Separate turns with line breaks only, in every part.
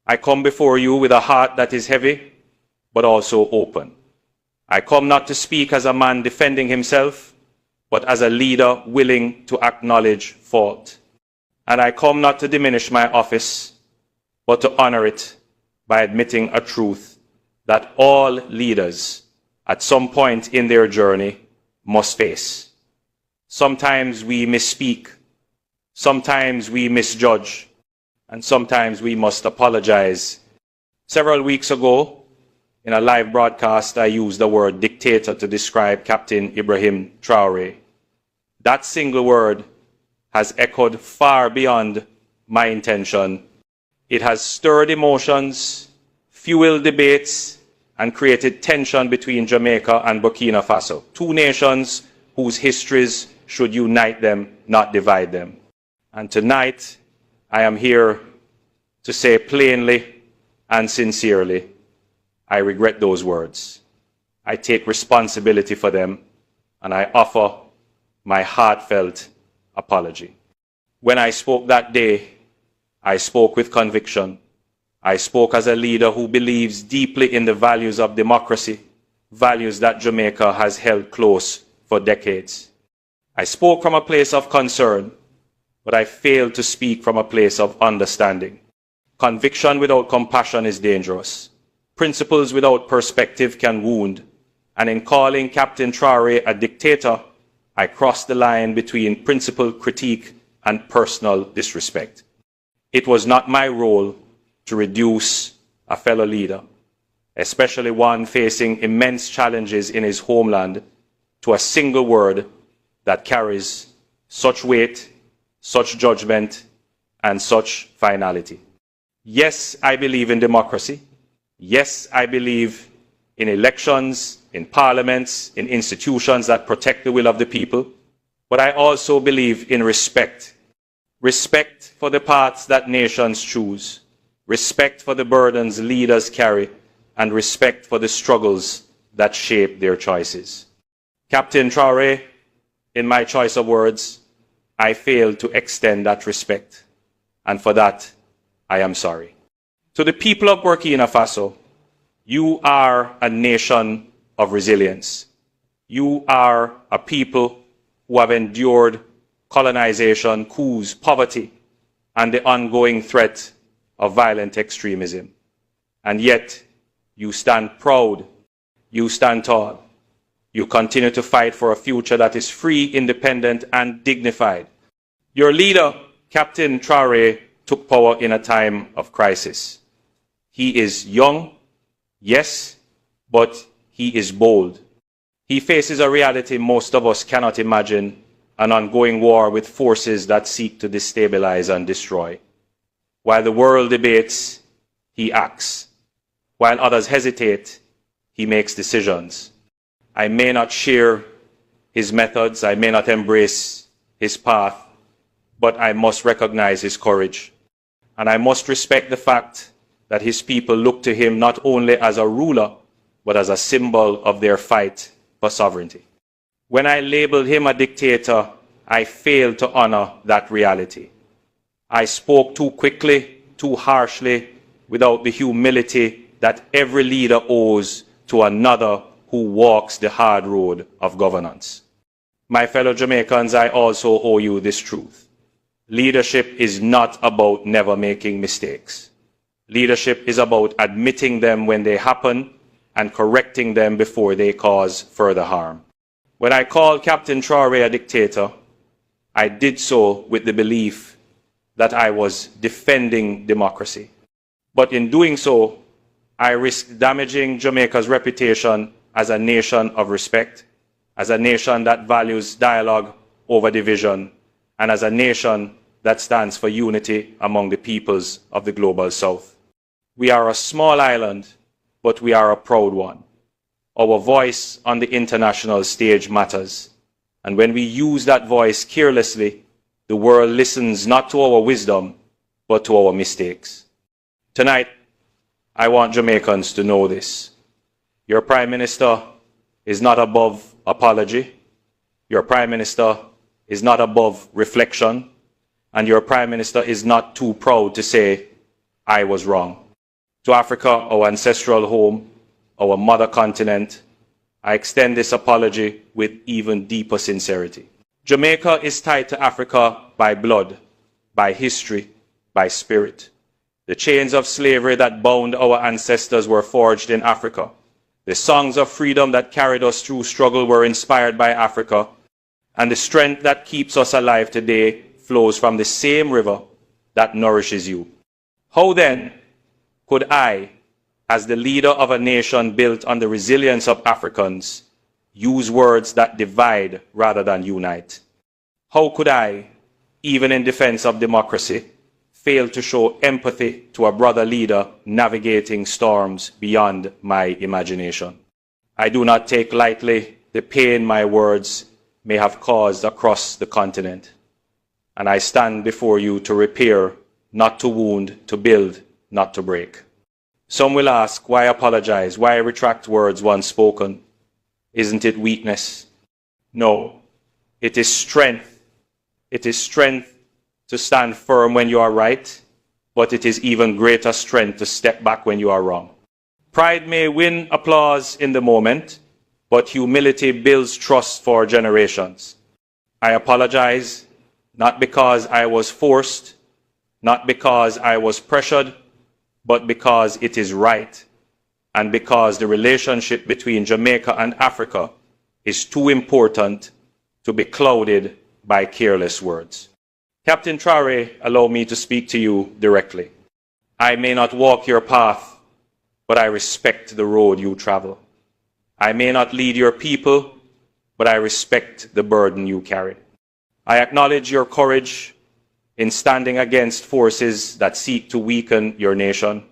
I come before you with a heart that is heavy, but also open. I come not to speak as a man defending himself, but as a leader willing to acknowledge fault. And I come not to diminish my office, but to honor it by admitting a truth that all leaders at some point in their journey must face. Sometimes we misspeak, sometimes we misjudge, and sometimes we must apologize. Several weeks ago, in a live broadcast, I used the word dictator to describe Captain Ibrahim Traore. That single word has echoed far beyond my intention. It has stirred emotions, fueled debates, and created tension between Jamaica and Burkina Faso, two nations whose histories should unite them, not divide them. And tonight, I am here to say plainly and sincerely, I regret those words. I take responsibility for them, and I offer my heartfelt apology. When I spoke that day, I spoke with conviction. I spoke as a leader who believes deeply in the values of democracy, values that Jamaica has held close for decades. I spoke from a place of concern, but I failed to speak from a place of understanding. Conviction without compassion is dangerous. Principles without perspective can wound. And in calling Captain Traore a dictator, I crossed the line between principled critique and personal disrespect. It was not my role to reduce a fellow leader, especially one facing immense challenges in his homeland, to a single word that carries such weight, such judgment, and such finality. Yes, I believe in democracy. Yes, I believe in elections, in parliaments, in institutions that protect the will of the people. But I also believe in respect. Respect for the paths that nations choose. Respect for the burdens leaders carry, and respect for the struggles that shape their choices. Captain Traore, in my choice of words, I failed to extend that respect, and for that, I am sorry. To the people of Burkina Faso, you are a nation of resilience. You are a people who have endured colonization, coups, poverty, and the ongoing threat of violent extremism. And yet, you stand proud, you stand tall. You continue to fight for a future that is free, independent, and dignified. Your leader, Captain Traore, took power in a time of crisis. He is young, yes, but he is bold. He faces a reality most of us cannot imagine, an ongoing war with forces that seek to destabilize and destroy. While the world debates, he acts. While others hesitate, he makes decisions. I may not share his methods, I may not embrace his path, but I must recognize his courage. And I must respect the fact that his people look to him not only as a ruler, but as a symbol of their fight for sovereignty. When I labeled him a dictator, I failed to honor that reality. I spoke too quickly, too harshly, without the humility that every leader owes to another who walks the hard road of governance. My fellow Jamaicans, I also owe you this truth. Leadership is not about never making mistakes. Leadership is about admitting them when they happen and correcting them before they cause further harm. When I called Captain Traore a dictator, I did so with the belief that I was defending democracy. But in doing so, I risked damaging Jamaica's reputation as a nation of respect, as a nation that values dialogue over division, and as a nation that stands for unity among the peoples of the global South. We are a small island, but we are a proud one. Our voice on the international stage matters, and when we use that voice carelessly, the world listens not to our wisdom, but to our mistakes. Tonight, I want Jamaicans to know this. Your Prime Minister is not above apology. Your Prime Minister is not above reflection. And your Prime Minister is not too proud to say, I was wrong. To Africa, our ancestral home, our mother continent, I extend this apology with even deeper sincerity. Jamaica is tied to Africa by blood, by history, by spirit. The chains of slavery that bound our ancestors were forged in Africa. The songs of freedom that carried us through struggle were inspired by Africa. And the strength that keeps us alive today flows from the same river that nourishes you. How then could I, as the leader of a nation built on the resilience of Africans, use words that divide rather than unite? How could I, even in defense of democracy, fail to show empathy to a brother leader navigating storms beyond my imagination? I do not take lightly the pain my words may have caused across the continent, and I stand before you to repair, not to wound, to build, not to break. Some will ask, why apologize? Why retract words once spoken? Isn't it weakness? No, it is strength. It is strength to stand firm when you are right, but it is even greater strength to step back when you are wrong. Pride may win applause in the moment, but humility builds trust for generations. I apologize, not because I was forced, not because I was pressured, but because it is right, and because the relationship between Jamaica and Africa is too important to be clouded by careless words. Captain Traore, allow me to speak to you directly. I may not walk your path, but I respect the road you travel. I may not lead your people, but I respect the burden you carry. I acknowledge your courage in standing against forces that seek to weaken your nation.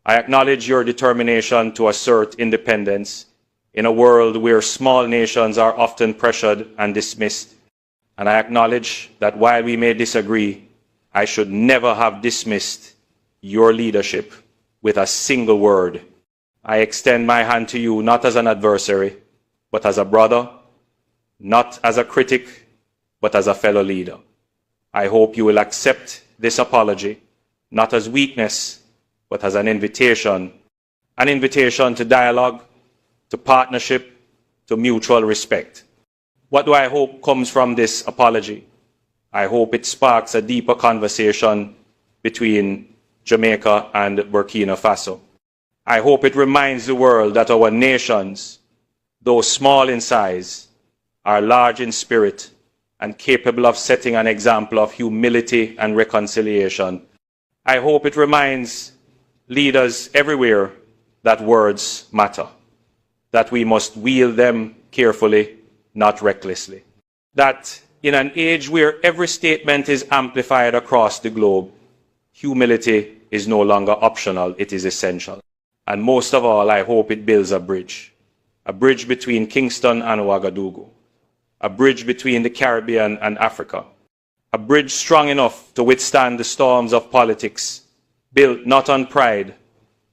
I acknowledge your determination to assert independence in a world where small nations are often pressured and dismissed. And I acknowledge that while we may disagree, I should never have dismissed your leadership with a single word. I extend my hand to you not as an adversary, but as a brother, not as a critic, but as a fellow leader. I hope you will accept this apology, not as weakness, but as an invitation to dialogue, to partnership, to mutual respect. What do I hope comes from this apology? I hope it sparks a deeper conversation between Jamaica and Burkina Faso. I hope it reminds the world that our nations, though small in size, are large in spirit and capable of setting an example of humility and reconciliation. I hope it reminds leaders everywhere that words matter, that we must wield them carefully, not recklessly. That in an age where every statement is amplified across the globe, humility is no longer optional, it is essential. And most of all, I hope it builds a bridge between Kingston and Ouagadougou, a bridge between the Caribbean and Africa, a bridge strong enough to withstand the storms of politics, built not on pride,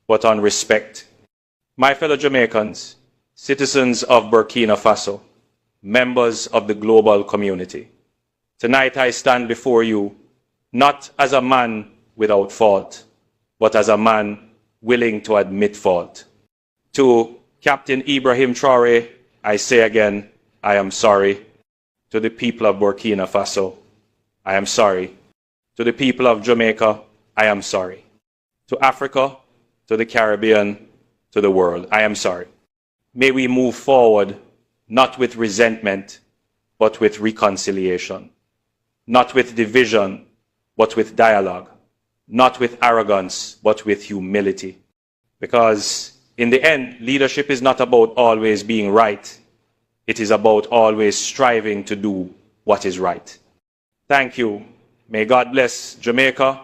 but on respect. My fellow Jamaicans, citizens of Burkina Faso, members of the global community, tonight I stand before you not as a man without fault, but as a man willing to admit fault. To Captain Ibrahim Traore, I say again, I am sorry. To the people of Burkina Faso, I am sorry. To the people of Jamaica, I am sorry. To Africa, to the Caribbean, to the world, I am sorry. May we move forward not with resentment, but with reconciliation. Not with division, but with dialogue. Not with arrogance, but with humility. Because in the end, leadership is not about always being right. It is about always striving to do what is right. Thank you. May God bless Jamaica.